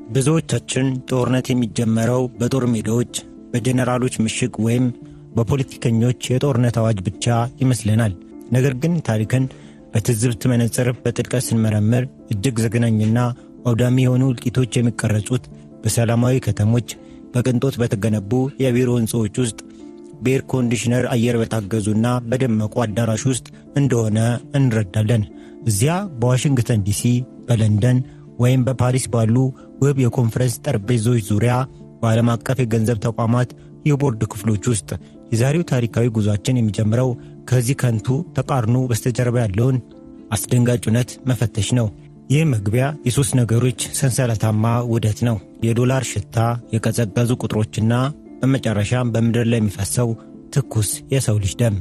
ብዙዎቻችን ጦርነት የሚጀመረው በጦር ሜዳዎች፣ በጀነራሎች ምሽግ ወይም በፖለቲከኞች የጦርነት አዋጅ ብቻ ይመስለናል። ነገር ግን ታሪክን በትዝብት መነጽር በጥልቀት ስንመረምር እጅግ ዘግናኝና አውዳሚ የሆኑ እልቂቶች የሚቀረጹት በሰላማዊ ከተሞች፣ በቅንጦት በተገነቡ የቢሮ ሕንፃዎች ውስጥ፣ በኤር ኮንዲሽነር አየር በታገዙና በደመቁ አዳራሽ ውስጥ እንደሆነ እንረዳለን። እዚያ በዋሽንግተን ዲሲ፣ በለንደን ወይም በፓሪስ ባሉ ውብ የኮንፈረንስ ጠረጴዛዎች ዙሪያ፣ በዓለም አቀፍ የገንዘብ ተቋማት የቦርድ ክፍሎች ውስጥ የዛሬው ታሪካዊ ጉዟችን የሚጀምረው ከዚህ ከንቱ ተቃርኖ በስተጀርባ ያለውን አስደንጋጭ እውነት መፈተሽ ነው። ይህ መግቢያ የሦስት ነገሮች ሰንሰለታማ ውህደት ነው። የዶላር ሽታ፣ የቀዘቀዙ ቁጥሮችና በመጨረሻም በምድር ላይ የሚፈሰው ትኩስ የሰው ልጅ ደም።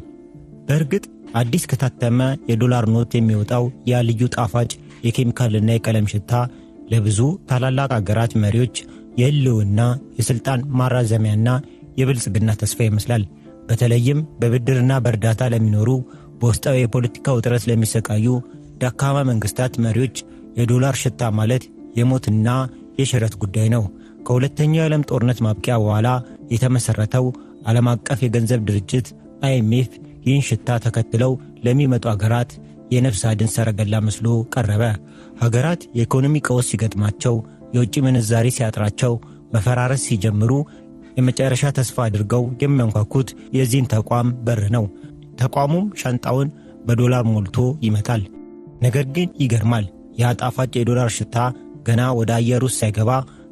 በእርግጥ አዲስ ከታተመ የዶላር ኖት የሚወጣው ያ ልዩ ጣፋጭ የኬሚካልና የቀለም ሽታ ለብዙ ታላላቅ አገራት መሪዎች የሕልውና የሥልጣን ማራዘሚያና የብልጽግና ተስፋ ይመስላል። በተለይም በብድርና በእርዳታ ለሚኖሩ፣ በውስጣዊ የፖለቲካ ውጥረት ለሚሰቃዩ ደካማ መንግሥታት መሪዎች የዶላር ሽታ ማለት የሞትና የሽረት ጉዳይ ነው። ከሁለተኛው የዓለም ጦርነት ማብቂያ በኋላ የተመሠረተው ዓለም አቀፍ የገንዘብ ድርጅት IMF ይህን ሽታ ተከትለው ለሚመጡ አገራት የነፍስ አድን ሰረገላ መስሎ ቀረበ። ሀገራት የኢኮኖሚ ቀውስ ሲገጥማቸው፣ የውጭ ምንዛሪ ሲያጥራቸው፣ መፈራረስ ሲጀምሩ የመጨረሻ ተስፋ አድርገው የሚያንኳኩት የዚህን ተቋም በር ነው። ተቋሙም ሻንጣውን በዶላር ሞልቶ ይመጣል። ነገር ግን ይገርማል። ያ ጣፋጭ የዶላር ሽታ ገና ወደ አየር ውስጥ ሳይገባ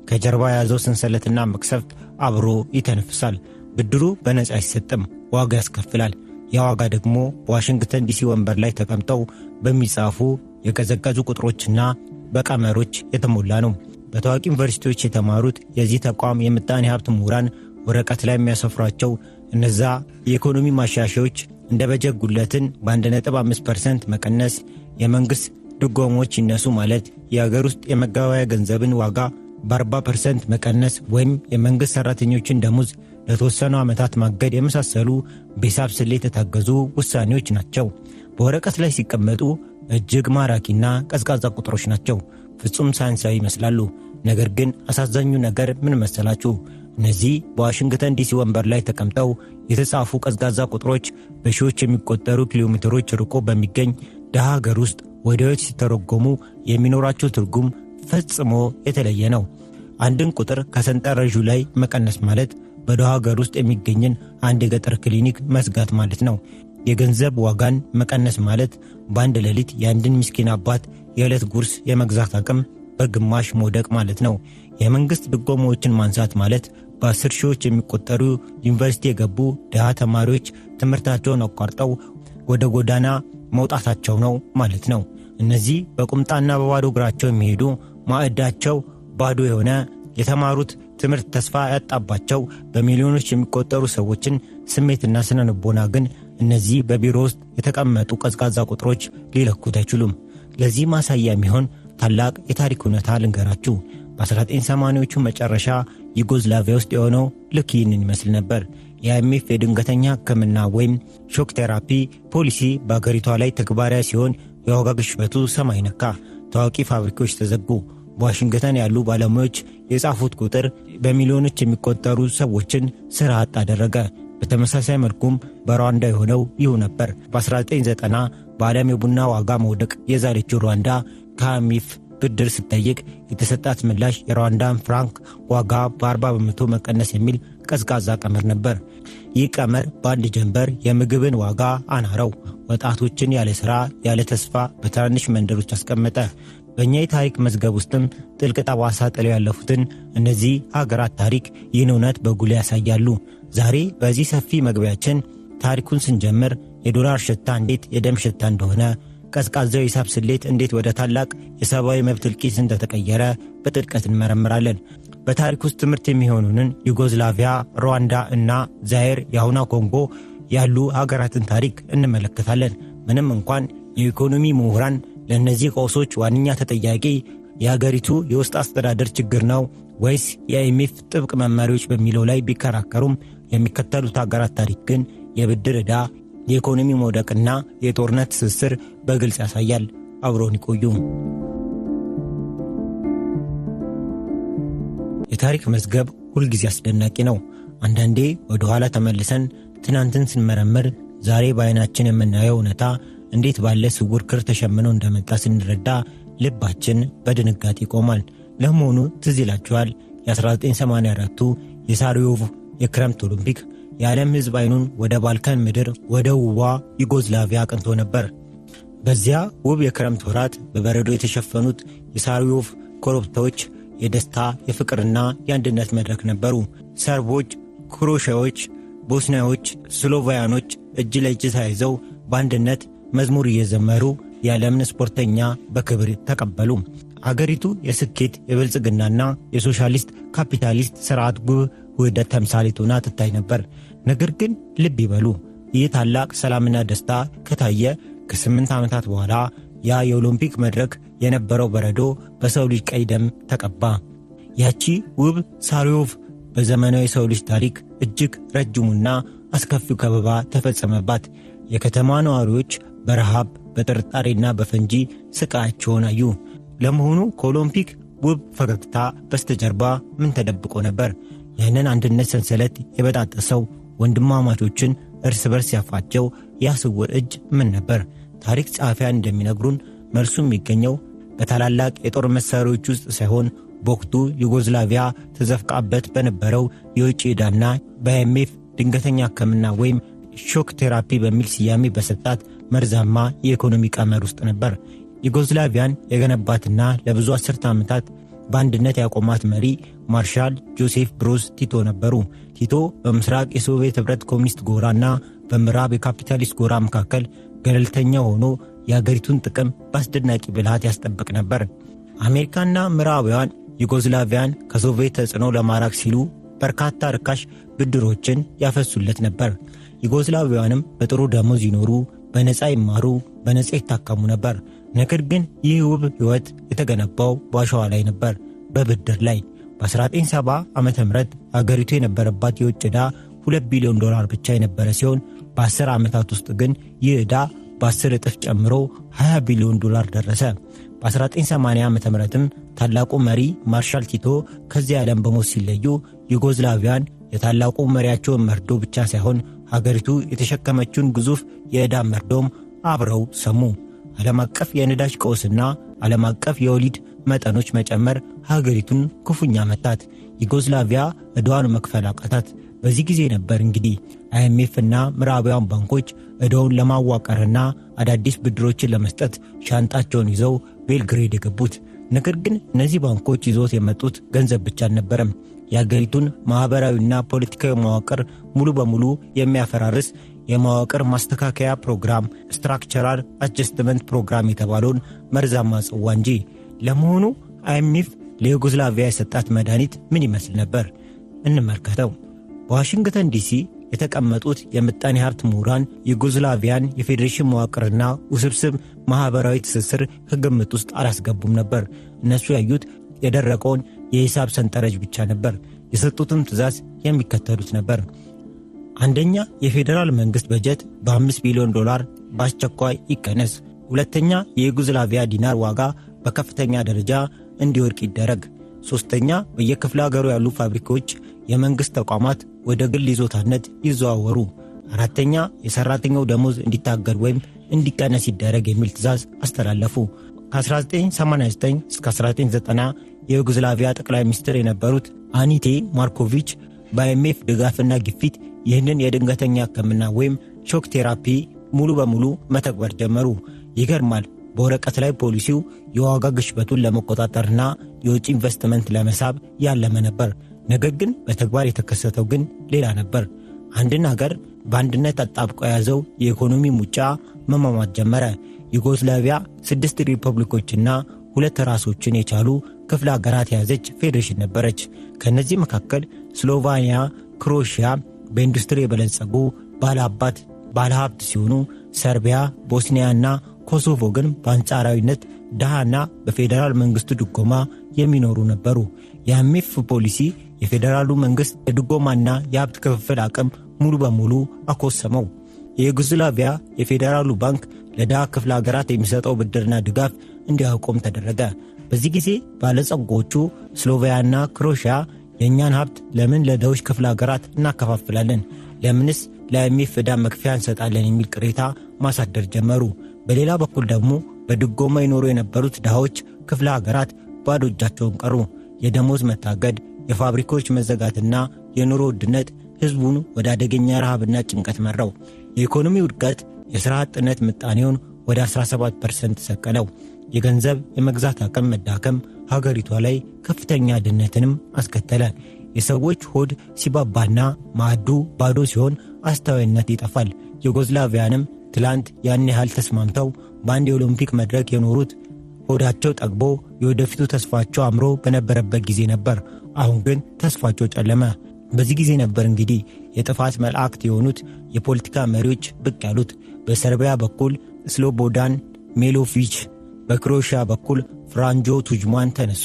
ከጀርባ የያዘው ሰንሰለትና መቅሰፍት አብሮ ይተነፍሳል። ብድሩ በነፃ አይሰጥም፣ ዋጋ ያስከፍላል። ያ ዋጋ ደግሞ በዋሽንግተን ዲሲ ወንበር ላይ ተቀምጠው በሚጻፉ የቀዘቀዙ ቁጥሮችና በቀመሮች የተሞላ ነው። በታዋቂ ዩኒቨርሲቲዎች የተማሩት የዚህ ተቋም የምጣኔ ሀብት ምሁራን ወረቀት ላይ የሚያሰፍሯቸው እነዛ የኢኮኖሚ ማሻሻዮች እንደ በጀት ጉድለትን በ1.5% መቀነስ፣ የመንግሥት ድጎሞች ይነሱ ማለት፣ የአገር ውስጥ የመገበያያ ገንዘብን ዋጋ በ40% መቀነስ ወይም የመንግሥት ሠራተኞችን ደሞዝ ለተወሰኑ ዓመታት ማገድ የመሳሰሉ በሂሳብ ስሌት የታገዙ ውሳኔዎች ናቸው። በወረቀት ላይ ሲቀመጡ እጅግ ማራኪና ቀዝቃዛ ቁጥሮች ናቸው። ፍጹም ሳይንሳዊ ይመስላሉ። ነገር ግን አሳዛኙ ነገር ምን መሰላችሁ? እነዚህ በዋሽንግተን ዲሲ ወንበር ላይ ተቀምጠው የተጻፉ ቀዝቃዛ ቁጥሮች በሺዎች የሚቆጠሩ ኪሎሜትሮች ርቆ በሚገኝ ደሃ ሀገር ውስጥ ወዲያዎች ሲተረጎሙ የሚኖራቸው ትርጉም ፈጽሞ የተለየ ነው። አንድን ቁጥር ከሰንጠረዡ ላይ መቀነስ ማለት በደሃ ሀገር ውስጥ የሚገኝን አንድ የገጠር ክሊኒክ መዝጋት ማለት ነው። የገንዘብ ዋጋን መቀነስ ማለት በአንድ ሌሊት የአንድን ምስኪን አባት የዕለት ጉርስ የመግዛት አቅም በግማሽ መውደቅ ማለት ነው። የመንግሥት ድጎማዎችን ማንሳት ማለት በ10 ሺዎች የሚቆጠሩ ዩኒቨርሲቲ የገቡ ድሃ ተማሪዎች ትምህርታቸውን አቋርጠው ወደ ጎዳና መውጣታቸው ነው ማለት ነው። እነዚህ በቁምጣና በባዶ እግራቸው የሚሄዱ፣ ማዕዳቸው ባዶ የሆነ፣ የተማሩት ትምህርት ተስፋ ያጣባቸው በሚሊዮኖች የሚቆጠሩ ሰዎችን ስሜትና ስነ ልቦና ግን እነዚህ በቢሮ ውስጥ የተቀመጡ ቀዝቃዛ ቁጥሮች ሊለኩት አይችሉም። ለዚህ ማሳያ የሚሆን ታላቅ የታሪክ እውነታ ልንገራችሁ። በ1980ዎቹ መጨረሻ ዩጎዝላቪያ ውስጥ የሆነው ልክ ይህንን ይመስል ነበር። የIMF የድንገተኛ ሕክምና ወይም ሾክ ቴራፒ ፖሊሲ በአገሪቷ ላይ ተግባራዊ ሲሆን የዋጋ ግሽበቱ ሰማይ ነካ። ታዋቂ ፋብሪካዎች ተዘጉ። በዋሽንግተን ያሉ ባለሙያዎች የጻፉት ቁጥር በሚሊዮኖች የሚቆጠሩ ሰዎችን ሥራ አጥ አደረገ። በተመሳሳይ መልኩም በሩዋንዳ የሆነው ይሁ ነበር። በ1990 በዓለም የቡና ዋጋ መውደቅ የዛለችው ሩዋንዳ ከIMF ብድር ስትጠይቅ የተሰጣት ምላሽ የሩዋንዳን ፍራንክ ዋጋ በ40 በመቶ መቀነስ የሚል ቀዝቃዛ ቀመር ነበር። ይህ ቀመር በአንድ ጀንበር የምግብን ዋጋ አናረው። ወጣቶችን ያለ ሥራ ያለ ተስፋ በትናንሽ መንደሮች አስቀመጠ። በእኛ የታሪክ መዝገብ ውስጥም ጥልቅ ጠባሳ ጥለው ያለፉትን እነዚህ ሀገራት ታሪክ ይህን እውነት በጉልህ ያሳያሉ። ዛሬ በዚህ ሰፊ መግቢያችን ታሪኩን ስንጀምር የዶላር ሽታ እንዴት የደም ሽታ እንደሆነ፣ ቀዝቃዛው የሂሳብ ስሌት እንዴት ወደ ታላቅ የሰብአዊ መብት እልቂት እንደተቀየረ በጥልቀት እንመረምራለን። በታሪክ ውስጥ ትምህርት የሚሆኑንን ዩጎዝላቪያ፣ ሩዋንዳ እና ዛይር የአሁኗ ኮንጎ ያሉ ሀገራትን ታሪክ እንመለከታለን። ምንም እንኳን የኢኮኖሚ ምሁራን ለእነዚህ ቀውሶች ዋነኛ ተጠያቂ የሀገሪቱ የውስጥ አስተዳደር ችግር ነው ወይስ የIMF ጥብቅ መመሪያዎች በሚለው ላይ ቢከራከሩም የሚከተሉት ሀገራት ታሪክ ግን የብድር ዕዳ፣ የኢኮኖሚ መውደቅና የጦርነት ትስስር This is በግልጽ ያሳያል። አብሮን ይቆዩ። የታሪክ መዝገብ ሁልጊዜ አስደናቂ ነው። አንዳንዴ ወደ ኋላ ተመልሰን ትናንትን ስንመረምር ዛሬ በዓይናችን የምናየው እውነታ እንዴት ባለ ስውር ክር ተሸምኖ እንደመጣ ስንረዳ ልባችን በድንጋጤ ይቆማል። ለመሆኑ ትዝ ይላችኋል? የ1984ቱ የሳራዮቭ የክረምት ኦሎምፒክ የዓለም ሕዝብ ዓይኑን ወደ ባልካን ምድር ወደ ውቧ ዩጎዝላቪያ አቅንቶ ነበር። በዚያ ውብ የክረምት ወራት በበረዶ የተሸፈኑት የሳራዮቭ ኮረብታዎች የደስታ የፍቅርና የአንድነት መድረክ ነበሩ። ሰርቦች፣ ክሮሺያዎች፣ ቦስኒያዎች፣ ስሎቫያኖች እጅ ለእጅ ተያይዘው በአንድነት መዝሙር እየዘመሩ የዓለምን ስፖርተኛ በክብር ተቀበሉ። አገሪቱ የስኬት የብልጽግናና የሶሻሊስት ካፒታሊስት ሥርዓት ጉብ ውህደት ተምሳሌት ሆና ትታይ ነበር። ነገር ግን ልብ ይበሉ፣ ይህ ታላቅ ሰላምና ደስታ ከታየ ከ8 ዓመታት በኋላ ያ የኦሎምፒክ መድረክ የነበረው በረዶ በሰው ልጅ ቀይ ደም ተቀባ። ያቺ ውብ ሳራዮቭ በዘመናዊ የሰው ልጅ ታሪክ እጅግ ረጅሙና አስከፊው ከበባ ተፈጸመባት። የከተማ ነዋሪዎች በረሃብ በጥርጣሬና በፈንጂ ስቃያቸውን አዩ። ለመሆኑ ከኦሎምፒክ ውብ ፈገግታ በስተጀርባ ምን ተደብቆ ነበር? ያንን አንድነት ሰንሰለት የበጣጠሰው ወንድማማቾችን እርስ በርስ ያፋቸው ያ ስውር እጅ ምን ነበር? ታሪክ ጸሐፊያን እንደሚነግሩን መልሱ የሚገኘው በታላላቅ የጦር መሳሪያዎች ውስጥ ሳይሆን በወቅቱ ዩጎዝላቪያ ተዘፍቃበት በነበረው የውጭ ዕዳና በአይኤምኤፍ ድንገተኛ ሕክምና ወይም ሾክ ቴራፒ በሚል ስያሜ በሰጣት መርዛማ የኢኮኖሚ ቀመር ውስጥ ነበር። ዩጎዝላቪያን የገነባትና ለብዙ አስርተ ዓመታት በአንድነት ያቆማት መሪ ማርሻል ጆሴፍ ብሮዝ ቲቶ ነበሩ። ቲቶ በምስራቅ የሶቪየት ኅብረት ኮሚኒስት ጎራና በምዕራብ የካፒታሊስት ጎራ መካከል ገለልተኛ ሆኖ የአገሪቱን ጥቅም በአስደናቂ ብልሃት ያስጠብቅ ነበር። አሜሪካና ምዕራባውያን ዩጎዝላቪያን ከሶቪየት ተጽዕኖ ለማራቅ ሲሉ በርካታ ርካሽ ብድሮችን ያፈሱለት ነበር። ዩጎዝላቪያንም በጥሩ ደሞዝ ይኖሩ፣ በነፃ ይማሩ፣ በነፃ ይታከሙ ነበር። ነገር ግን ይህ ውብ ሕይወት የተገነባው በአሸዋ ላይ ነበር፣ በብድር ላይ። በ1970 ዓመተ ምህረት አገሪቱ የነበረባት የውጭ ዕዳ $2 ቢሊዮን ብቻ የነበረ ሲሆን በ10 ዓመታት ውስጥ ግን ይህ ዕዳ በ10 እጥፍ ጨምሮ $20 ቢሊዮን ደረሰ። በ1980 ዓመተ ምህረትም ታላቁ መሪ ማርሻል ቲቶ ከዚህ ዓለም በሞት ሲለዩ ዩጎዝላቪያን የታላቁ መሪያቸውን መርዶ ብቻ ሳይሆን ሀገሪቱ የተሸከመችውን ግዙፍ የዕዳ መርዶም አብረው ሰሙ። ዓለም አቀፍ የነዳጅ ቀውስና ዓለም አቀፍ የወሊድ መጠኖች መጨመር ሀገሪቱን ክፉኛ መታት። ዩጎዝላቪያ ዕዳዋን መክፈል አቃታት። በዚህ ጊዜ ነበር እንግዲህ አይኤምኤፍና ምዕራባውያን ባንኮች ዕዳውን ለማዋቀርና አዳዲስ ብድሮችን ለመስጠት ሻንጣቸውን ይዘው ቤልግሬድ የገቡት። ነገር ግን እነዚህ ባንኮች ይዞት የመጡት ገንዘብ ብቻ አልነበረም። የአገሪቱን ማኅበራዊና ፖለቲካዊ መዋቅር ሙሉ በሙሉ የሚያፈራርስ የመዋቅር ማስተካከያ ፕሮግራም ስትራክቸራል አጀስትመንት ፕሮግራም የተባለውን መርዛማ ጽዋ እንጂ። ለመሆኑ አይኤምኤፍ ለዩጎዝላቪያ የሰጣት መድኃኒት ምን ይመስል ነበር? እንመልከተው። በዋሽንግተን ዲሲ የተቀመጡት የምጣኔ ሀብት ምሁራን ዩጎዝላቪያን የፌዴሬሽን መዋቅርና ውስብስብ ማኅበራዊ ትስስር ከግምት ውስጥ አላስገቡም ነበር። እነሱ ያዩት የደረቀውን የሂሳብ ሰንጠረዥ ብቻ ነበር። የሰጡትም ትእዛዝ የሚከተሉት ነበር። አንደኛ፣ የፌዴራል መንግሥት በጀት $5 ቢሊዮን በአስቸኳይ ይቀነስ። ሁለተኛ፣ የዩጎዝላቪያ ዲናር ዋጋ በከፍተኛ ደረጃ እንዲወድቅ ይደረግ። ሦስተኛ፣ በየክፍለ ሀገሩ ያሉ ፋብሪካዎች፣ የመንግሥት ተቋማት ወደ ግል ይዞታነት ይዘዋወሩ። አራተኛ፣ የሠራተኛው ደሞዝ እንዲታገድ ወይም እንዲቀነስ ይደረግ የሚል ትእዛዝ አስተላለፉ። ከ1989 እስከ 1990 የዩጎዝላቪያ ጠቅላይ ሚኒስትር የነበሩት አኒቴ ማርኮቪች በአይኤምኤፍ ድጋፍና ግፊት ይህንን የድንገተኛ ሕክምና ወይም ሾክ ቴራፒ ሙሉ በሙሉ መተግበር ጀመሩ። ይገርማል። በወረቀት ላይ ፖሊሲው የዋጋ ግሽበቱን ለመቆጣጠርና የውጭ ኢንቨስትመንት ለመሳብ ያለመ ነበር። ነገር ግን በተግባር የተከሰተው ግን ሌላ ነበር። አንድን ሀገር በአንድነት አጣብቆ የያዘው የኢኮኖሚ ሙጫ መሟሟት ጀመረ። ዩጎዝላቪያ 6 ሪፐብሊኮችና 2 ራሶችን የቻሉ ክፍለ ሀገራት የያዘች ፌዴሬሽን ነበረች። ከእነዚህ መካከል ስሎቫኒያ፣ ክሮሺያ በኢንዱስትሪ የበለጸጉ ባለሀብት ሲሆኑ ሰርቢያ፣ ቦስኒያና ኮሶቮ ግን በአንጻራዊነት ድሃና በፌዴራል መንግሥቱ ድጎማ የሚኖሩ ነበሩ። የአይኤምኤፍ ፖሊሲ የፌዴራሉ መንግሥት የድጎማና የሀብት ክፍፍል አቅም ሙሉ በሙሉ አኮሰመው። የዩጎዝላቪያ የፌዴራሉ ባንክ ለድሃ ክፍለ ሀገራት የሚሰጠው ብድርና ድጋፍ እንዲያቆም ተደረገ። በዚህ ጊዜ ባለጸጎቹ ስሎቫያና ክሮሺያ የእኛን ሀብት ለምን ለድሆች ክፍለ ሀገራት እናከፋፍላለን? ለምንስ ለአይኤምኤፍ ዕዳ መክፈያ እንሰጣለን? የሚል ቅሬታ ማሳደር ጀመሩ። በሌላ በኩል ደግሞ በድጎማ ይኖሩ የነበሩት ድሆች ክፍለ ሀገራት ባዶ እጃቸውን ቀሩ። የደሞዝ መታገድ፣ የፋብሪካዎች መዘጋትና የኑሮ ውድነት ሕዝቡን ወደ አደገኛ ረሃብና ጭንቀት መራው። የኢኮኖሚ ውድቀት የሥራ አጥነት ምጣኔውን ወደ 17% ሰቀለው። የገንዘብ የመግዛት አቅም መዳከም ሀገሪቷ ላይ ከፍተኛ ድህነትንም አስከተለ። የሰዎች ሆድ ሲባባና ማዕዱ ባዶ ሲሆን አስተዋይነት ይጠፋል። ዩጎዝላቪያንም ትላንት ያን ያህል ተስማምተው በአንድ የኦሎምፒክ መድረክ የኖሩት ሆዳቸው ጠግቦ የወደፊቱ ተስፋቸው አምሮ በነበረበት ጊዜ ነበር። አሁን ግን ተስፋቸው ጨለመ። በዚህ ጊዜ ነበር እንግዲህ የጥፋት መላእክት የሆኑት የፖለቲካ መሪዎች ብቅ ያሉት። በሰርቢያ በኩል ስሎቦዳን ሚሎቪች፣ በክሮኤሽያ በኩል ፍራንጆ ቱጅማን ተነሱ።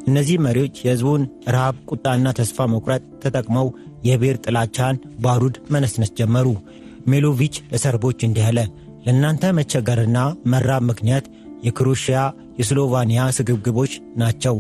እነዚህ መሪዎች የሕዝቡን ረሃብ፣ ቁጣና ተስፋ መቁረጥ ተጠቅመው የብሔር ጥላቻን ባሩድ መነስነስ ጀመሩ። ሚሎቪች ለሰርቦች እንዲህ አለ። ለእናንተ መቸገርና መራብ ምክንያት የክሮኤሽያ የስሎቫኒያ ስግብግቦች ናቸው።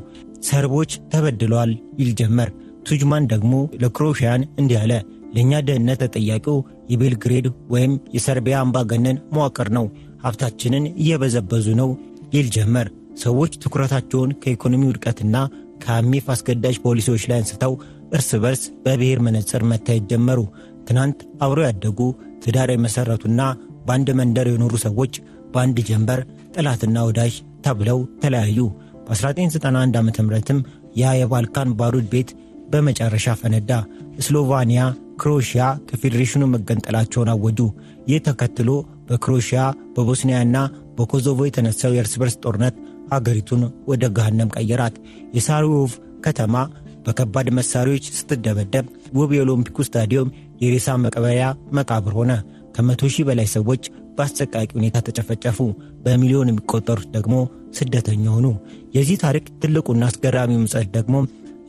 ሰርቦች ተበድለዋል ይል ጀመር። ቱጅማን ደግሞ ለክሮኤሽያን እንዲህ አለ። ለእኛ ደህንነት ተጠያቂው የቤልግሬድ ወይም የሰርቢያ አምባገነን መዋቅር ነው። ሀብታችንን እየበዘበዙ ነው ይል ጀመር። ሰዎች ትኩረታቸውን ከኢኮኖሚ ውድቀትና ከአይኤምኤፍ አስገዳጅ ፖሊሲዎች ላይ አንስተው እርስ በርስ በብሔር መነጽር መታየት ጀመሩ። ትናንት አብሮ ያደጉ ትዳር የመሠረቱና በአንድ መንደር የኖሩ ሰዎች በአንድ ጀንበር ጠላትና ወዳጅ ተብለው ተለያዩ። በ1991 ዓ.ም ያ የባልካን ባሩድ ቤት በመጨረሻ ፈነዳ። ስሎቫኒያ፣ ክሮኤሽያ ከፌዴሬሽኑ መገንጠላቸውን አወጁ። ይህ ተከትሎ በክሮኤሽያ በቦስኒያና በኮሶቮ የተነሳው የእርስ በርስ ጦርነት አገሪቱን ወደ ገሃነም ቀየራት። የሳራዮቭ ከተማ በከባድ መሳሪያዎች ስትደበደብ ውብ የኦሎምፒኩ ስታዲየም የሬሳ መቀበሪያ መቃብር ሆነ። ከ100 ሺህ በላይ ሰዎች በአሰቃቂ ሁኔታ ተጨፈጨፉ። በሚሊዮን የሚቆጠሩት ደግሞ ስደተኛ ሆኑ። የዚህ ታሪክ ትልቁና አስገራሚው ምጸት ደግሞ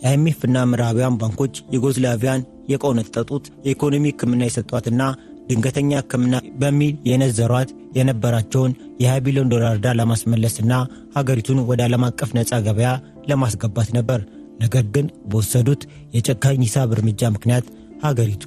የአይኤምኤፍና ምዕራባውያን ባንኮች ዩጎዝላቪያን የቆነጠጡት የኢኮኖሚ ሕክምና የሰጧትና ድንገተኛ ሕክምና በሚል የነዘሯት የነበራቸውን የ$20 ቢሊዮን ዕዳ ለማስመለስና ሀገሪቱን ወደ ዓለም አቀፍ ነፃ ገበያ ለማስገባት ነበር። ነገር ግን በወሰዱት የጨካኝ ሂሳብ እርምጃ ምክንያት ሀገሪቱ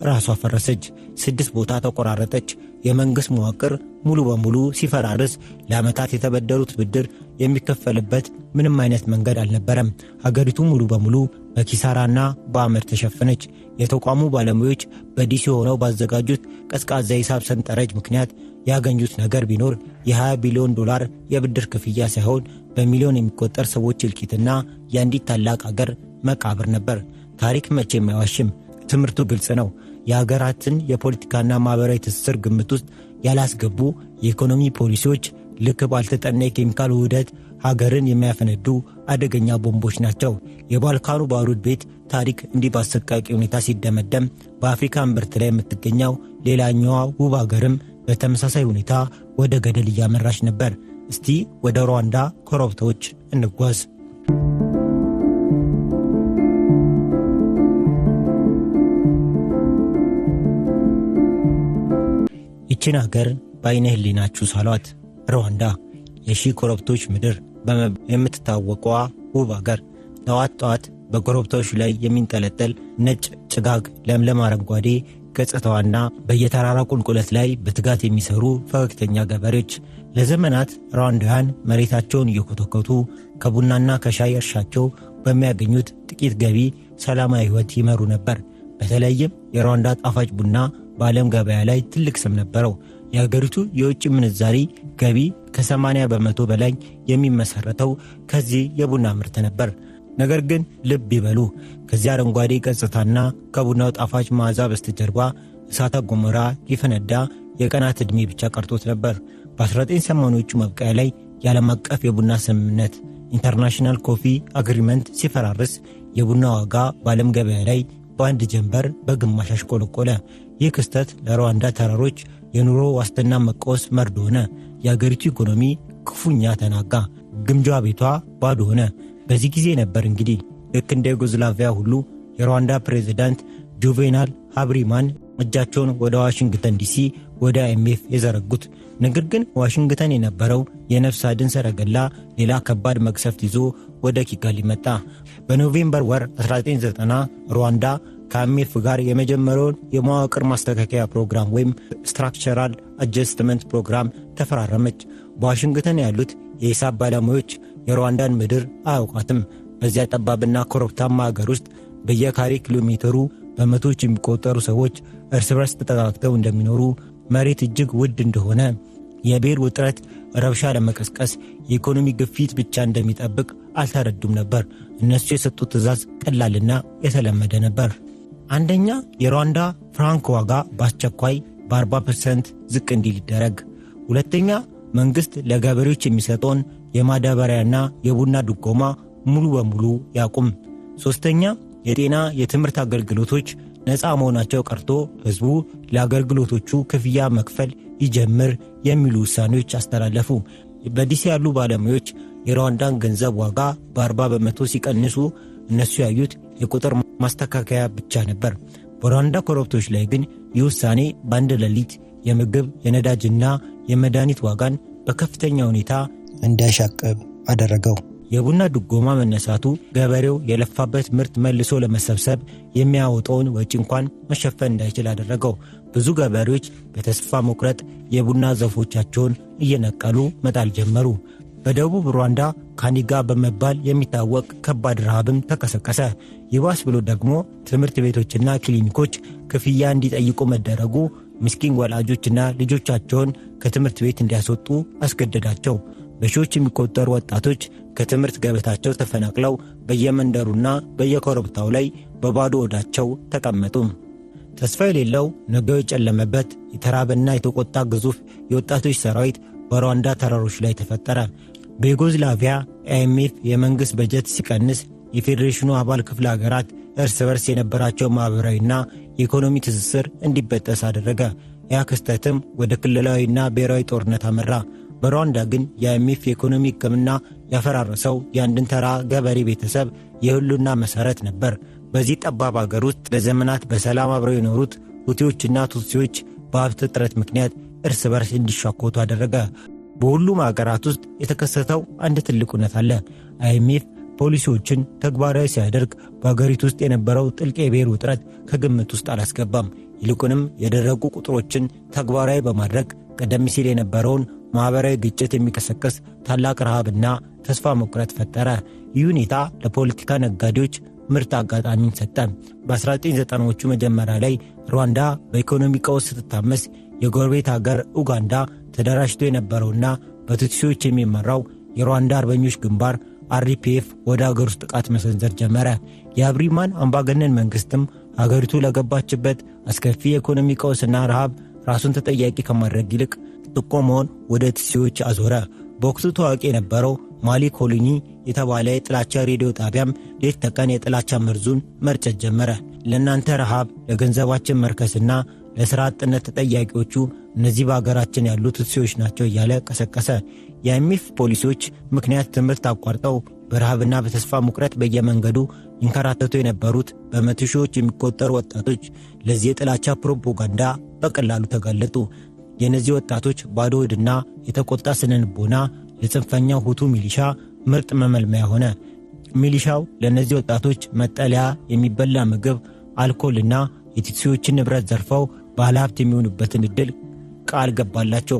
ራሷ ፈረሰች። 6 ቦታ ተቆራረጠች። የመንግሥት መዋቅር ሙሉ በሙሉ ሲፈራርስ ለዓመታት የተበደሩት ብድር የሚከፈልበት ምንም አይነት መንገድ አልነበረም። ሀገሪቱ ሙሉ በሙሉ በኪሳራና በአመድ ተሸፈነች። የተቋሙ ባለሙያዎች በዲሲ ሆነው ባዘጋጁት ቀዝቃዛ ሂሳብ ሰንጠረዥ ምክንያት ያገኙት ነገር ቢኖር የ$20 ቢሊዮን የብድር ክፍያ ሳይሆን በሚሊዮን የሚቆጠር ሰዎች እልቂትና የአንዲት ታላቅ አገር መቃብር ነበር። ታሪክ መቼም አይዋሽም። ትምህርቱ ግልጽ ነው። የሀገራትን የፖለቲካና ማኅበራዊ ትስስር ግምት ውስጥ ያላስገቡ የኢኮኖሚ ፖሊሲዎች ልክ ባልተጠና የኬሚካል ውህደት ሀገርን የሚያፈነዱ አደገኛ ቦምቦች ናቸው። የባልካኑ ባሩድ ቤት ታሪክ እንዲህ በአሰቃቂ ሁኔታ ሲደመደም በአፍሪካ እምብርት ላይ የምትገኘው ሌላኛዋ ውብ ሀገርም በተመሳሳይ ሁኔታ ወደ ገደል እያመራች ነበር። እስቲ ወደ ሩዋንዳ ኮረብታዎች እንጓዝ። ይችን ሀገር በአይነ ህሊናችሁ ሳሏት። ሩዋንዳ የሺህ ኮረብቶች ምድር የምትታወቀዋ ውብ ሀገር። ጠዋት ጠዋት በኮረብታዎች ላይ የሚንጠለጠል ነጭ ጭጋግ፣ ለምለም አረንጓዴ ገጽታዋና በየተራራ ቁልቁለት ላይ በትጋት የሚሰሩ ፈገግተኛ ገበሬዎች። ለዘመናት ሩዋንዳውያን መሬታቸውን እየኮተኮቱ ከቡናና ከሻይ እርሻቸው በሚያገኙት ጥቂት ገቢ ሰላማዊ ሕይወት ይመሩ ነበር። በተለይም የሩዋንዳ ጣፋጭ ቡና በዓለም ገበያ ላይ ትልቅ ስም ነበረው። የሀገሪቱ የውጭ ምንዛሪ ገቢ ከ80 በመቶ በላይ የሚመሰረተው ከዚህ የቡና ምርት ነበር። ነገር ግን ልብ ይበሉ፣ ከዚህ አረንጓዴ ገጽታና ከቡናው ጣፋጭ መዓዛ በስተጀርባ እሳተ ገሞራ ሊፈነዳ የቀናት ዕድሜ ብቻ ቀርቶት ነበር። በ1980ዎቹ መብቂያ ላይ የዓለም አቀፍ የቡና ስምምነት ኢንተርናሽናል ኮፊ አግሪመንት ሲፈራርስ የቡና ዋጋ በዓለም ገበያ ላይ በአንድ ጀንበር በግማሽ አሽቆለቆለ። ይህ ክስተት ለሩዋንዳ ተራሮች የኑሮ ዋስትና መቀወስ መርዶ ሆነ። የአገሪቱ ኢኮኖሚ ክፉኛ ተናጋ። ግምጃ ቤቷ ባዶ ሆነ። በዚህ ጊዜ ነበር እንግዲህ ልክ እንደ ዩጎዝላቪያ ሁሉ የሩዋንዳ ፕሬዝዳንት ጁቬናል ሃብሪማን እጃቸውን ወደ ዋሽንግተን ዲሲ ወደ አይኤምኤፍ የዘረጉት። ነገር ግን ዋሽንግተን የነበረው የነፍስ አድን ሰረገላ ሌላ ከባድ መቅሰፍት ይዞ ወደ ኪጋሊ መጣ። በኖቬምበር ወር 1990 ሩዋንዳ ከአይኤምኤፍ ጋር የመጀመሪያውን የመዋቅር ማስተካከያ ፕሮግራም ወይም ስትራክቸራል አጀስትመንት ፕሮግራም ተፈራረመች። በዋሽንግተን ያሉት የሂሳብ ባለሙያዎች የሩዋንዳን ምድር አያውቋትም። በዚያ ጠባብና ኮረብታማ ሀገር ውስጥ በየካሬ ኪሎ ሜትሩ በመቶዎች የሚቆጠሩ ሰዎች እርስ በርስ ተጠጋግተው እንደሚኖሩ፣ መሬት እጅግ ውድ እንደሆነ፣ የብሔር ውጥረት ረብሻ ለመቀስቀስ የኢኮኖሚ ግፊት ብቻ እንደሚጠብቅ አልተረዱም ነበር። እነሱ የሰጡት ትዕዛዝ ቀላልና የተለመደ ነበር። አንደኛ፣ የሩዋንዳ ፍራንክ ዋጋ በአስቸኳይ በ40% ዝቅ እንዲል ይደረግ። ሁለተኛ፣ መንግሥት ለገበሬዎች የሚሰጠውን የማዳበሪያና የቡና ድጎማ ሙሉ በሙሉ ያቁም። ሦስተኛ፣ የጤና የትምህርት አገልግሎቶች ነፃ መሆናቸው ቀርቶ ሕዝቡ ለአገልግሎቶቹ ክፍያ መክፈል ይጀምር የሚሉ ውሳኔዎች አስተላለፉ። በዲሲ ያሉ ባለሙያዎች የሩዋንዳን ገንዘብ ዋጋ በ40% ሲቀንሱ እነሱ ያዩት የቁጥር ማስተካከያ ብቻ ነበር። በሩዋንዳ ኮረብቶች ላይ ግን ይህ ውሳኔ በአንድ ሌሊት የምግብ የነዳጅና የመድኃኒት ዋጋን በከፍተኛ ሁኔታ እንዲያሻቅብ አደረገው። የቡና ድጎማ መነሳቱ ገበሬው የለፋበት ምርት መልሶ ለመሰብሰብ የሚያወጣውን ወጪ እንኳን መሸፈን እንዳይችል አደረገው። ብዙ ገበሬዎች በተስፋ መቁረጥ የቡና ዛፎቻቸውን እየነቀሉ መጣል ጀመሩ። በደቡብ ሩዋንዳ ካኒጋ በመባል የሚታወቅ ከባድ ረሃብም ተቀሰቀሰ። ይባስ ብሎ ደግሞ ትምህርት ቤቶችና ክሊኒኮች ክፍያ እንዲጠይቁ መደረጉ ምስኪን ወላጆችና ልጆቻቸውን ከትምህርት ቤት እንዲያስወጡ አስገደዳቸው። በሺዎች የሚቆጠሩ ወጣቶች ከትምህርት ገበታቸው ተፈናቅለው በየመንደሩና በየኮረብታው ላይ በባዶ ሆዳቸው ተቀመጡ። ተስፋ የሌለው ነገው የጨለመበት የተራበና የተቆጣ ግዙፍ የወጣቶች ሰራዊት በሩዋንዳ ተራሮች ላይ ተፈጠረ። በዩጎዝላቪያ አይኤምኤፍ የመንግሥት በጀት ሲቀንስ የፌዴሬሽኑ አባል ክፍለ ሀገራት እርስ በርስ የነበራቸው ማኅበራዊና የኢኮኖሚ ትስስር እንዲበጠስ አደረገ። ያ ክስተትም ወደ ክልላዊና ብሔራዊ ጦርነት አመራ። በሩዋንዳ ግን የአይኤምኤፍ የኢኮኖሚ ሕክምና ያፈራረሰው የአንድን ተራ ገበሬ ቤተሰብ የህልውና መሠረት ነበር። በዚህ ጠባብ አገር ውስጥ ለዘመናት በሰላም አብረው የኖሩት ሁቲዎችና ቱትሲዎች በሀብት እጥረት ምክንያት እርስ በርስ እንዲሻኮቱ አደረገ። በሁሉም አገራት ውስጥ የተከሰተው አንድ ትልቅ እውነት አለ። አይኤምኤፍ ፖሊሲዎችን ተግባራዊ ሲያደርግ በአገሪቱ ውስጥ የነበረው ጥልቅ የብሔር ውጥረት ከግምት ውስጥ አላስገባም። ይልቁንም የደረቁ ቁጥሮችን ተግባራዊ በማድረግ ቀደም ሲል የነበረውን ማኅበራዊ ግጭት የሚቀሰቀስ ታላቅ ረሃብና ተስፋ መቁረጥ ፈጠረ። ይህ ሁኔታ ለፖለቲካ ነጋዴዎች ምርጥ አጋጣሚን ሰጠ። በ1990ዎቹ መጀመሪያ ላይ ሩዋንዳ በኢኮኖሚ ቀውስ ስትታመስ የጎረቤት አገር ኡጋንዳ ተደራጅቶ የነበረውና በቱትሲዎች የሚመራው የሩዋንዳ አርበኞች ግንባር አርፒኤፍ ወደ አገር ውስጥ ጥቃት መሰንዘር ጀመረ። የአብሪማን አምባገነን መንግሥትም አገሪቱ ለገባችበት አስከፊ የኢኮኖሚ ቀውስና ረሃብ ራሱን ተጠያቂ ከማድረግ ይልቅ ጥቆማውን ወደ ቱትሲዎች አዞረ። በወቅቱ ታዋቂ የነበረው ማሊ ኮሎኒ የተባለ የጥላቻ ሬዲዮ ጣቢያም ሌት ተቀን የጥላቻ መርዙን መርጨት ጀመረ። ለእናንተ ረሃብ፣ ለገንዘባችን መርከስና ለሥራ አጥነት ተጠያቂዎቹ እነዚህ በአገራችን ያሉ ቱትሲዎች ናቸው እያለ ቀሰቀሰ። የአይኤምኤፍ ፖሊሲዎች ምክንያት ትምህርት አቋርጠው በረሃብና በተስፋ መቁረጥ በየመንገዱ ይንከራተቱ የነበሩት በመቶ ሺዎች የሚቆጠሩ ወጣቶች ለዚህ የጥላቻ ፕሮፓጋንዳ በቀላሉ ተጋለጡ። የእነዚህ ወጣቶች ባዶ ሆድና የተቆጣ ስነልቦና ለጽንፈኛው ሁቱ ሚሊሻ ምርጥ መመልመያ ሆነ። ሚሊሻው ለእነዚህ ወጣቶች መጠለያ፣ የሚበላ ምግብ፣ አልኮልና የቱትሲዎችን ንብረት ዘርፈው ባለሀብት የሚሆኑበትን ዕድል ቃል ገባላቸው።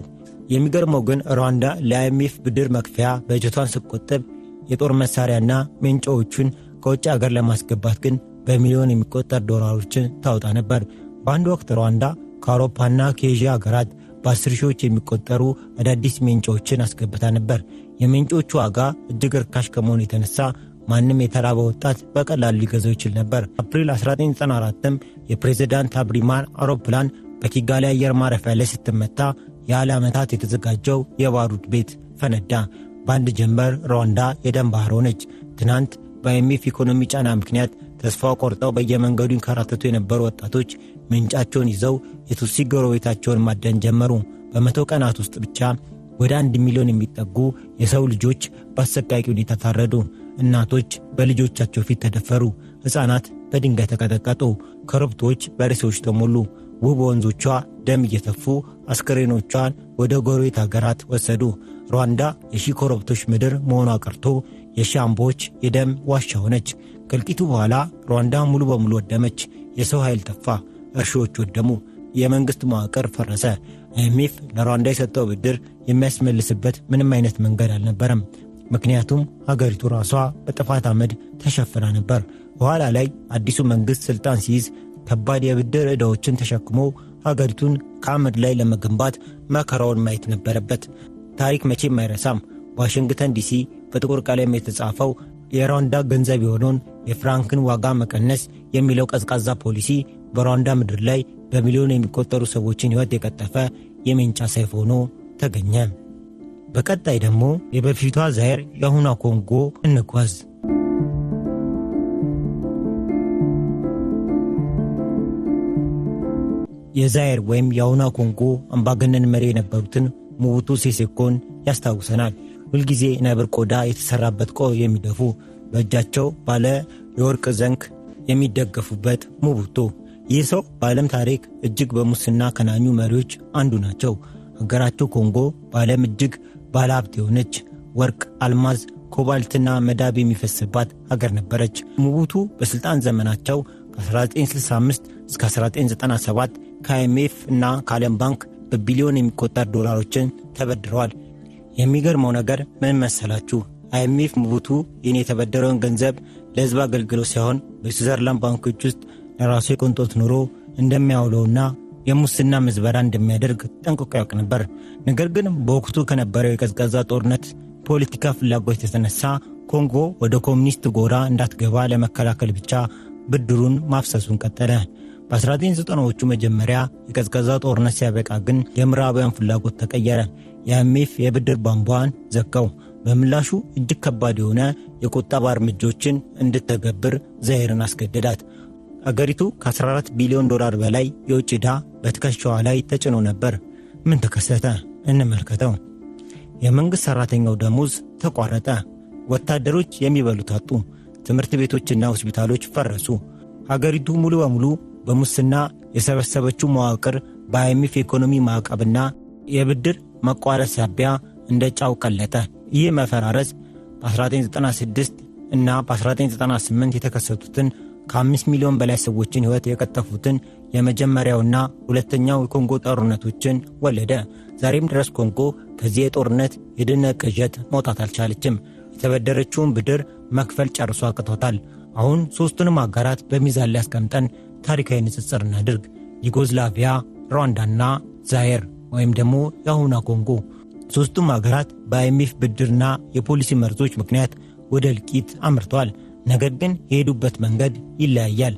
የሚገርመው ግን ሩዋንዳ ለአይኤምኤፍ ብድር መክፈያ በጀቷን ስትቆጥብ የጦር መሳሪያና ሜንጫዎቹን ከውጭ አገር ለማስገባት ግን በሚሊዮን የሚቆጠር ዶላሮችን ታወጣ ነበር። በአንድ ወቅት ሩዋንዳ ከአውሮፓና ከኤዥያ አገራት በ10 ሺዎች የሚቆጠሩ አዳዲስ ሜንጫዎችን አስገብታ ነበር። የሜንጫዎቹ ዋጋ እጅግ ርካሽ ከመሆኑ የተነሳ ማንም የተራበ ወጣት በቀላሉ ሊገዛው ይችል ነበር። አፕሪል 1994ም የፕሬዝዳንት አብሪማን አውሮፕላን በኪጋሊ አየር ማረፊያ ላይ ስትመታ ያለ ዓመታት የተዘጋጀው የባሩድ ቤት ፈነዳ። በአንድ ጀንበር ሩዋንዳ የደም ባህር ሆነች። ትናንት በአይኤምኤፍ ኢኮኖሚ ጫና ምክንያት ተስፋ ቆርጠው በየመንገዱ ይንከራተቱ የነበሩ ወጣቶች ምንጫቸውን ይዘው የቱትሲ ጎረቤታቸውን ማደን ጀመሩ። በመቶ ቀናት ውስጥ ብቻ ወደ 1 ሚሊዮን የሚጠጉ የሰው ልጆች በአሰቃቂ ሁኔታ ታረዱ። እናቶች በልጆቻቸው ፊት ተደፈሩ። ሕፃናት በድንጋይ ተቀጠቀጡ። ኮረብቶች በሬሳዎች ተሞሉ። ውብ ወንዞቿ ደም እየተፉ አስከሬኖቿን ወደ ጎረቤት አገራት ወሰዱ። ሩዋንዳ የሺህ ኮረብቶች ምድር መሆኗ ቀርቶ የሺህ አምቦች የደም ዋሻ ሆነች። ከእልቂቱ በኋላ ሩዋንዳ ሙሉ በሙሉ ወደመች። የሰው ኃይል ጠፋ፣ እርሻዎች ወደሙ፣ የመንግሥት መዋቅር ፈረሰ። አይኤምኤፍ ለሩዋንዳ የሰጠው ብድር የሚያስመልስበት ምንም አይነት መንገድ አልነበረም። ምክንያቱም ሀገሪቱ ራሷ በጥፋት አመድ ተሸፍና ነበር። በኋላ ላይ አዲሱ መንግሥት ሥልጣን ሲይዝ ከባድ የብድር ዕዳዎችን ተሸክሞ ሀገሪቱን ከአመድ ላይ ለመገንባት መከራውን ማየት ነበረበት። ታሪክ መቼም አይረሳም። በዋሽንግተን ዲሲ በጥቁር ቀለም የተጻፈው የሩዋንዳ ገንዘብ የሆነውን የፍራንክን ዋጋ መቀነስ የሚለው ቀዝቃዛ ፖሊሲ በሩዋንዳ ምድር ላይ በሚሊዮን የሚቆጠሩ ሰዎችን ሕይወት የቀጠፈ የሜንጫ ሰይፍ ሆኖ ተገኘ። በቀጣይ ደግሞ የበፊቷ ዛይር የአሁኗ ኮንጎ እንጓዝ። የዛይር ወይም የአሁኗ ኮንጎ አምባገነን መሪ የነበሩትን ሙቡቱ ሴሴኮን ያስታውሰናል። ሁልጊዜ ነብር ቆዳ የተሰራበት ቆብ የሚደፉ፣ በእጃቸው ባለ የወርቅ ዘንግ የሚደገፉበት ሙቡቱ። ይህ ሰው በዓለም ታሪክ እጅግ በሙስና ከናኙ መሪዎች አንዱ ናቸው። ሀገራቸው ኮንጎ በዓለም እጅግ ባለ ሀብት የሆነች ወርቅ፣ አልማዝ፣ ኮባልትና መዳብ የሚፈስባት ሀገር ነበረች። ሙቡቱ በሥልጣን ዘመናቸው ከ1965 እስከ 1997 ከአይኤምኤፍ እና ከዓለም ባንክ በቢሊዮን የሚቆጠር ዶላሮችን ተበድረዋል። የሚገርመው ነገር ምን መሰላችሁ? አይኤምኤፍ ሙቡቱ ይህን የተበደረውን ገንዘብ ለሕዝብ አገልግሎት ሳይሆን በስዊዘርላንድ ባንኮች ውስጥ ለራሱ የቅንጦት ኑሮ እንደሚያውለውና የሙስና ምዝበራ እንደሚያደርግ ጠንቅቆ ያውቅ ነበር። ነገር ግን በወቅቱ ከነበረው የቀዝቃዛ ጦርነት ፖለቲካ ፍላጎት የተነሳ ኮንጎ ወደ ኮሚኒስት ጎራ እንዳትገባ ለመከላከል ብቻ ብድሩን ማፍሰሱን ቀጠለ። በ1990ዎቹ መጀመሪያ የቀዝቃዛ ጦርነት ሲያበቃ ግን የምዕራባውያን ፍላጎት ተቀየረ። የአይኤምኤፍ የብድር ቧንቧን ዘጋው። በምላሹ እጅግ ከባድ የሆነ የቁጠባ እርምጃዎችን እንድትተገብር ዛይርን አስገደዳት። አገሪቱ ከ14 ቢሊዮን ዶላር በላይ የውጭ ዕዳ በትከሻዋ ላይ ተጭኖ ነበር። ምን ተከሰተ? እንመልከተው። የመንግሥት ሠራተኛው ደሞዝ ተቋረጠ። ወታደሮች የሚበሉት አጡ። ትምህርት ቤቶችና ሆስፒታሎች ፈረሱ። ሀገሪቱ ሙሉ በሙሉ በሙስና የሰበሰበችው መዋቅር በአይኤምኤፍ የኢኮኖሚ ማዕቀብና የብድር መቋረጥ ሳቢያ እንደ ጫው ቀለጠ። ይህ መፈራረስ በ1996 እና በ1998 የተከሰቱትን ከ5 ሚሊዮን በላይ ሰዎችን ሕይወት የቀጠፉትን የመጀመሪያውና ሁለተኛው የኮንጎ ጦርነቶችን ወለደ። ዛሬም ድረስ ኮንጎ ከዚህ የጦርነት የድህነት ቅዠት መውጣት አልቻለችም። የተበደረችውን ብድር መክፈል ጨርሶ አቅቶታል። አሁን ሦስቱንም አገራት በሚዛን ላይ አስቀምጠን ታሪካዊ ንጽጽር እናድርግ። ዩጎዝላቪያ፣ ሩዋንዳና ዛይር ወይም ደግሞ የአሁኗ ኮንጎ። ሦስቱም አገራት በአይኤምኤፍ ብድርና የፖሊሲ መርዞች ምክንያት ወደ እልቂት አምርተዋል። ነገር ግን የሄዱበት መንገድ ይለያያል።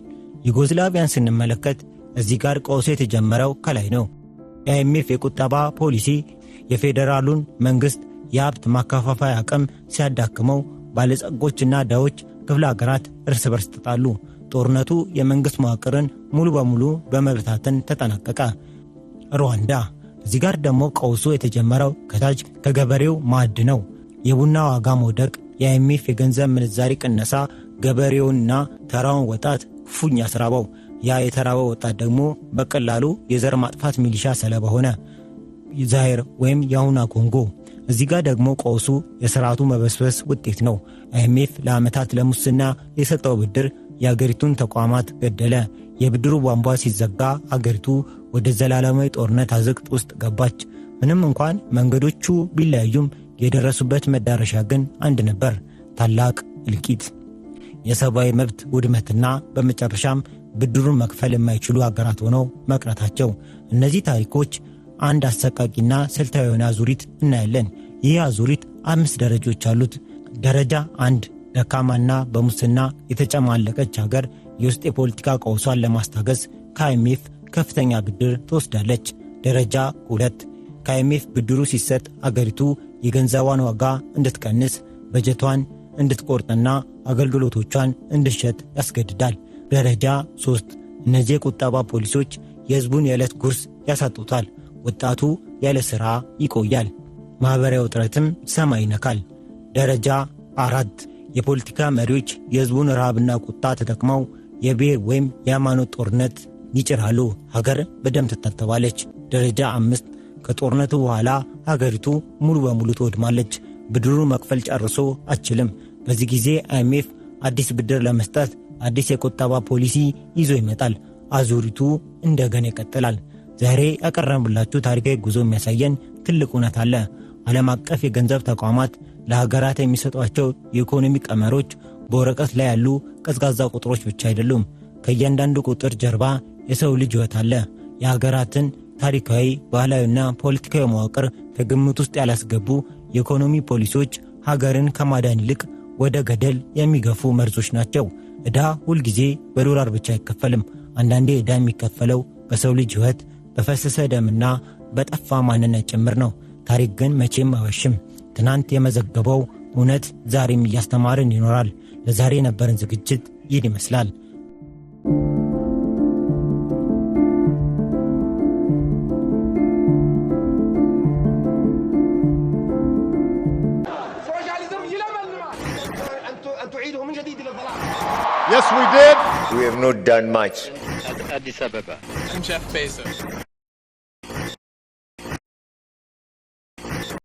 ዩጎዝላቪያን ስንመለከት እዚህ ጋር ቀውሱ የተጀመረው ከላይ ነው። የአይኤምኤፍ የቁጠባ ፖሊሲ የፌዴራሉን መንግሥት የሀብት ማከፋፈያ አቅም ሲያዳክመው፣ ባለጸጎችና ድሆች ክፍለ አገራት እርስ በርስ ተጣሉ። ጦርነቱ የመንግሥት መዋቅርን ሙሉ በሙሉ በመበታተን ተጠናቀቀ። ሩዋንዳ። እዚህ ጋር ደግሞ ቀውሱ የተጀመረው ከታች ከገበሬው ማዕድ ነው። የቡና ዋጋ መውደቅ፣ የአይኤምኤፍ የገንዘብ ምንዛሪ ቅነሳ ገበሬውንና ተራውን ወጣት ክፉኛ አስራበው። ያ የተራበው ወጣት ደግሞ በቀላሉ የዘር ማጥፋት ሚሊሻ ሰለባ ሆነ። ዛይር ወይም የአሁኗ ኮንጎ። እዚህ ጋር ደግሞ ቀውሱ የሥርዓቱ መበስበስ ውጤት ነው። አይኤምኤፍ ለዓመታት ለሙስና የሰጠው ብድር የአገሪቱን ተቋማት ገደለ። የብድሩ ቧንቧ ሲዘጋ አገሪቱ ወደ ዘላለማዊ ጦርነት አዘቅት ውስጥ ገባች። ምንም እንኳን መንገዶቹ ቢለያዩም የደረሱበት መዳረሻ ግን አንድ ነበር፤ ታላቅ እልቂት፣ የሰብአዊ መብት ውድመትና በመጨረሻም ብድሩን መክፈል የማይችሉ አገራት ሆነው መቅረታቸው። እነዚህ ታሪኮች አንድ አሰቃቂና ስልታዊ የሆነ አዙሪት እናያለን። ይህ አዙሪት 5 ደረጃዎች አሉት። ደረጃ 1 ደካማና በሙስና የተጨማለቀች ሀገር የውስጥ የፖለቲካ ቀውሷን ለማስታገስ ከአይኤምኤፍ ከፍተኛ ብድር ትወስዳለች። ደረጃ 2 ከአይኤምኤፍ ብድሩ ሲሰጥ አገሪቱ የገንዘቧን ዋጋ እንድትቀንስ፣ በጀቷን እንድትቆርጥና አገልግሎቶቿን እንድትሸጥ ያስገድዳል። ደረጃ 3 እነዚህ የቁጠባ ፖሊሶች የሕዝቡን የዕለት ጉርስ ያሳጡታል። ወጣቱ ያለ ሥራ ይቆያል። ማኅበራዊ ውጥረትም ሰማይ ይነካል። ደረጃ 4 የፖለቲካ መሪዎች የሕዝቡን ረሃብና ቁጣ ተጠቅመው የብሔር ወይም የሃይማኖት ጦርነት ይጭራሉ። ሀገር በደም ትታተባለች። ደረጃ 5 ከጦርነቱ በኋላ ሀገሪቱ ሙሉ በሙሉ ትወድማለች። ብድሩን መክፈል ጨርሶ አችልም። በዚህ ጊዜ IMF አዲስ ብድር ለመስጠት አዲስ የቁጠባ ፖሊሲ ይዞ ይመጣል። አዙሪቱ እንደገና ይቀጥላል። ዛሬ ያቀረብላችሁ ታሪካዊ ጉዞ የሚያሳየን ትልቅ እውነት አለ። ዓለም አቀፍ የገንዘብ ተቋማት ለሀገራት የሚሰጧቸው የኢኮኖሚ ቀመሮች በወረቀት ላይ ያሉ ቀዝቃዛ ቁጥሮች ብቻ አይደሉም። ከእያንዳንዱ ቁጥር ጀርባ የሰው ልጅ ሕይወት አለ። የሀገራትን ታሪካዊ፣ ባህላዊና ፖለቲካዊ መዋቅር ከግምት ውስጥ ያላስገቡ የኢኮኖሚ ፖሊሲዎች ሀገርን ከማዳን ይልቅ ወደ ገደል የሚገፉ መርዞች ናቸው። ዕዳ ሁልጊዜ በዶላር ብቻ አይከፈልም። አንዳንዴ ዕዳ የሚከፈለው በሰው ልጅ ሕይወት፣ በፈሰሰ ደምና በጠፋ ማንነት ጭምር ነው። ታሪክ ግን መቼም አይዋሽም። ትናንት የመዘገበው እውነት ዛሬም እያስተማረን ይኖራል። ለዛሬ የነበረን ዝግጅት ይህን ይመስላል። Yes, we did. We have not done much. Addis Ababa. I'm Jeff Bezos.